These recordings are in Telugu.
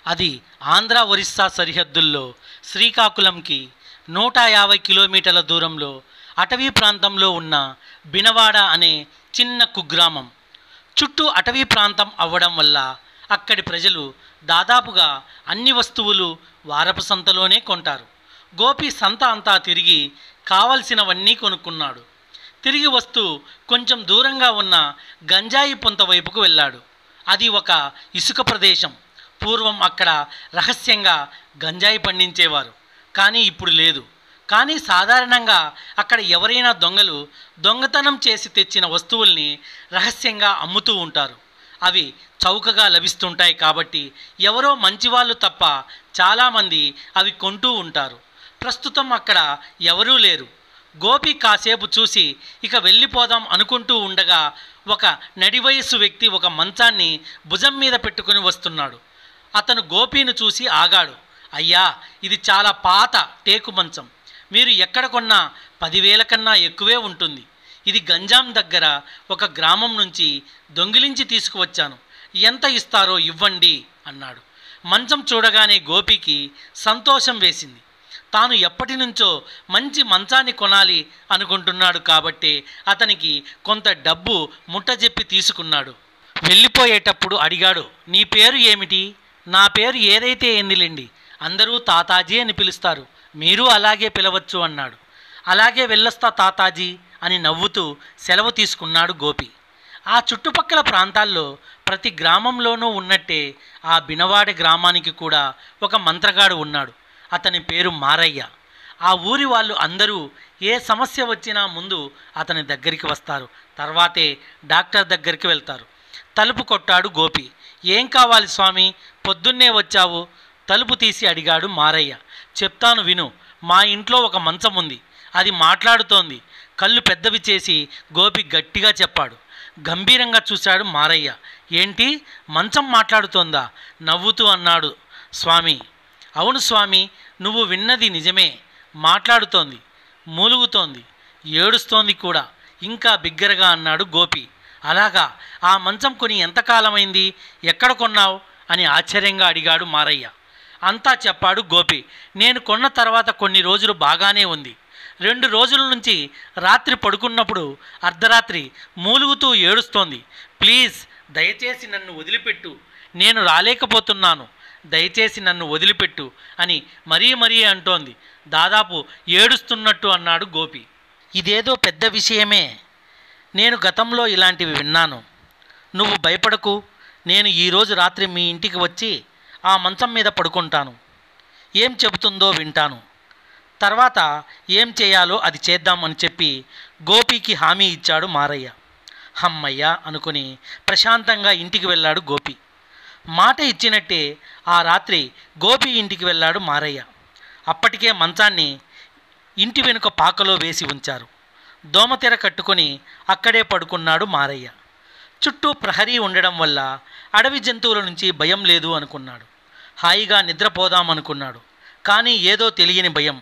అది ఆంధ్ర ఒరిస్సా సరిహద్దుల్లో శ్రీకాకుళంకి 150 కిలోమీటర్ల దూరంలో అటవీ ప్రాంతంలో ఉన్న బినవాడ అనే చిన్న కుగ్రామం. చుట్టూ అటవీ ప్రాంతం అవ్వడం వల్ల అక్కడి ప్రజలు దాదాపుగా అన్ని వస్తువులు వారపు సంతలోనే కొంటారు. గోపి సంత అంతా తిరిగి కావలసినవన్నీ కొనుక్కున్నాడు. తిరిగి వస్తూ కొంచెం దూరంగా ఉన్న గంజాయి పొంత వైపుకు వెళ్ళాడు. అది ఒక ఇసుక ప్రదేశం. పూర్వం అక్కడ రహస్యంగా గంజాయి పండించేవారు, కానీ ఇప్పుడు లేదు. కానీ సాధారణంగా అక్కడ ఎవరైనా దొంగలు దొంగతనం చేసి తెచ్చిన వస్తువుల్ని రహస్యంగా అమ్ముతూ ఉంటారు. అవి చౌకగా లభిస్తుంటాయి కాబట్టి ఎవరో మంచివాళ్ళు తప్ప చాలామంది అవి కొంటూ ఉంటారు. ప్రస్తుతం అక్కడ ఎవరూ లేరు. గోపి కాసేపు చూసి ఇక వెళ్ళిపోదాం అనుకుంటూ ఉండగా ఒక నడివయస్సు వ్యక్తి ఒక మంచాన్ని భుజం మీద పెట్టుకుని వస్తున్నాడు. అతను గోపిని చూసి ఆగాడు. అయ్యా, ఇది చాలా పాత టేకు మంచం. మీరు ఎక్కడ కొన్నా 10,000 కన్నా ఎక్కువే ఉంటుంది. ఇది గంజాం దగ్గర ఒక గ్రామం నుంచి దొంగిలించి తీసుకువచ్చాను. ఎంత ఇస్తారో ఇవ్వండి అన్నాడు. మంచం చూడగానే గోపికి సంతోషం వేసింది. తాను ఎప్పటి నుంచో మంచి మంచాన్ని కొనాలి అనుకుంటున్నాడు కాబట్టి అతనికి కొంత డబ్బు ముట్టజెప్పి తీసుకున్నాడు. వెళ్ళిపోయేటప్పుడు అడిగాడు, నీ పేరు ఏమిటి? నా పేరు ఏదైతే ఏందిలేండి, అందరూ తాతాజీ అని పిలుస్తారు, మీరు అలాగే పిలవచ్చు అన్నాడు. అలాగే వెళ్ళొస్తా తాతాజీ అని నవ్వుతూ సెలవు తీసుకున్నాడు గోపి. ఆ చుట్టుపక్కల ప్రాంతాల్లో ప్రతి గ్రామంలోనూ ఉన్నట్టే ఆ బినవాడ గ్రామానికి కూడా ఒక మంత్రగాడు ఉన్నాడు. అతని పేరు మారయ్య. ఆ ఊరి వాళ్ళు అందరూ ఏ సమస్య వచ్చినా ముందు అతని దగ్గరికి వస్తారు, తర్వాతే డాక్టర్ దగ్గరికి వెళ్తారు. తలుపు కొట్టాడు గోపి. ఏం కావాలి స్వామి, పొద్దున్నే వచ్చావు? తలుపు తీసి అడిగాడు మారయ్య. చెప్తాను విను. మా ఇంట్లో ఒక మంచం ఉంది, అది మాట్లాడుతోంది. కళ్ళు పెద్దవి చేసి గోపి గట్టిగా చెప్పాడు. గంభీరంగా చూశాడు మారయ్య. ఏంటి, మంచం మాట్లాడుతోందా? నవ్వుతూ అన్నాడు స్వామి. అవును స్వామి, నువ్వు విన్నది నిజమే. మాట్లాడుతోంది, మూలుగుతోంది, ఏడుస్తోంది కూడా, ఇంకా బిగ్గరగా అన్నాడు గోపి. అలాగా, ఆ మంచం కొని ఎంతకాలమైంది? ఎక్కడ కొన్నావు అని ఆశ్చర్యంగా అడిగాడు మారయ్య. అంతా చెప్పాడు గోపి. నేను కొన్న తర్వాత కొన్ని రోజులు బాగానే ఉంది. 2 రోజుల నుంచి రాత్రి పడుకున్నప్పుడు అర్ధరాత్రి మూలుగుతూ ఏడుస్తోంది. ప్లీజ్, దయచేసి నన్ను వదిలిపెట్టు, నేను రాలేకపోతున్నాను, దయచేసి నన్ను వదిలిపెట్టు అని మరీ అంటోంది. దాదాపు ఏడుస్తున్నట్టు అన్నాడు గోపి. ఇదేదో పెద్ద విషయమే, నేను గతంలో ఇలాంటివి విన్నాను. నువ్వు భయపడకు, నేను ఈరోజు రాత్రి మీ ఇంటికి వచ్చి ఆ మంచం మీద పడుకుంటాను. ఏం చెబుతుందో వింటాను, తర్వాత ఏం చేయాలో అది చేద్దాం అని చెప్పి గోపికి హామీ ఇచ్చాడు మారయ్య. హమ్మయ్య అనుకుని ప్రశాంతంగా ఇంటికి వెళ్ళాడు గోపి. మాట ఇచ్చినట్టే ఆ రాత్రి గోపి ఇంటికి వెళ్ళాడు మారయ్య. అప్పటికే మంచాన్ని ఇంటి వెనుక పాకలో వేసి ఉంచారు. దోమతెర కట్టుకొని అక్కడే పడుకున్నాడు మారయ్య. చుట్టూ ప్రహరీ ఉండడం వల్ల అడవి జంతువుల నుంచి భయం లేదు అనుకున్నాడు. హాయిగా నిద్రపోదామనుకున్నాడు. కానీ ఏదో తెలియని భయం,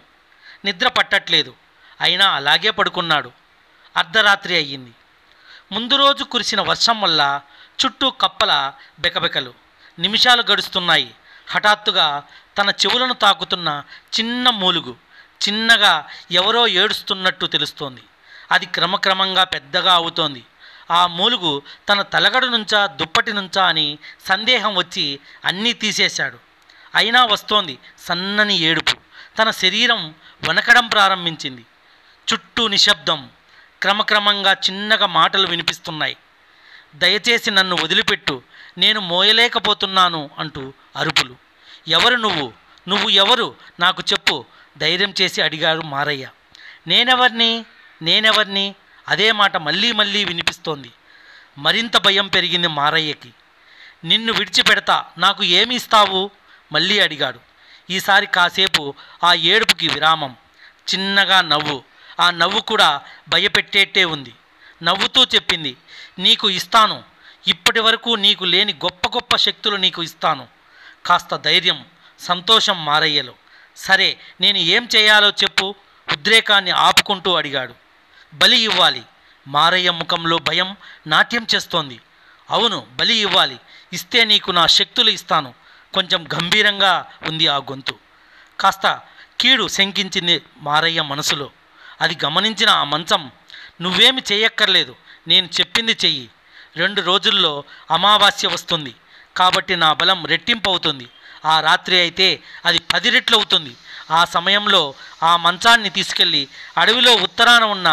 నిద్ర పట్టట్లేదు. అయినా అలాగే పడుకున్నాడు. అర్ధరాత్రి అయ్యింది. ముందు రోజు కురిసిన వర్షం వల్ల చుట్టూ కప్పల బెకబెకలు. నిమిషాలు గడుస్తున్నాయి. హఠాత్తుగా తన చెవులను తాకుతున్న చిన్న మూలుగు. చిన్నగా ఎవరో ఏడుస్తున్నట్టు తెలుస్తోంది. అది క్రమక్రమంగా పెద్దగా అవుతోంది. ఆ మూలుగు తన తలగడు నుంచా దుప్పటి నుంచా అని సందేహం వచ్చి అన్నీ తీసేశాడు. అయినా వస్తోంది సన్నని ఏడుపు. తన శరీరం వణకడం ప్రారంభించింది. చుట్టూ నిశ్శబ్దం. క్రమక్రమంగా చిన్నగా మాటలు వినిపిస్తున్నాయి. దయచేసి నన్ను వదిలిపెట్టు, నేను మోయలేకపోతున్నాను అంటూ అరుపులు. ఎవరు నువ్వు? నువ్వు ఎవరు? నాకు చెప్పు, ధైర్యం చేసి అడిగాడు మారయ్య. నేనెవర్ని? అదే మాట మళ్ళీ వినిపిస్తోంది. మరింత భయం పెరిగింది మారయ్యకి. నిన్ను విడిచిపెడతా, నాకు ఏమి ఇస్తావు? మళ్ళీ అడిగాడు. ఈసారి కాసేపు ఆ ఏడుపుకి విరామం. చిన్నగా నవ్వు. ఆ నవ్వు కూడా భయపెట్టేట్టే ఉంది. నవ్వుతూ చెప్పింది, నీకు ఇస్తాను. ఇప్పటి వరకు నీకు లేని గొప్ప శక్తులు నీకు ఇస్తాను. కాస్త ధైర్యం, సంతోషం మారయ్యలో. సరే, నేను ఏం చేయాలో చెప్పు, ఉద్రేకాన్ని ఆపుకుంటూ అడిగాడు. బలి ఇవ్వాలి. మారయ్య ముఖంలో భయం నాట్యం చేస్తోంది. అవును, బలి ఇవ్వాలి. ఇస్తే నీకు నా శక్తులు ఇస్తాను. కొంచెం గంభీరంగా ఉంది ఆ గొంతు. కాస్త కీడు శంకించింది మారయ్య మనసులో. అది గమనించిన ఆ మంచం, నువ్వేమి చేయక్కర్లేదు, నేను చెప్పింది చెయ్యి. 2 రోజుల్లో అమావాస్య వస్తుంది కాబట్టి నా బలం రెట్టింపు అవుతుంది. ఆ రాత్రి అయితే అది 10 రెట్లు అవుతుంది. ఆ సమయంలో ఆ మంచాన్ని తీసుకెళ్ళి అడవిలో ఉత్తరాన ఉన్న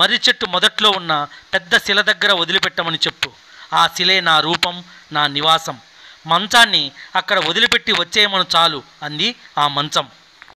మర్రి చెట్టు మొదట్లో ఉన్న పెద్ద శిల దగ్గర వదిలిపెట్టమని చెప్పు. ఆ శిలే నా రూపం, నా నివాసం. మంచాన్ని అక్కడ వదిలిపెట్టి వచ్చేయమను చాలు అంది ఆ మంచం.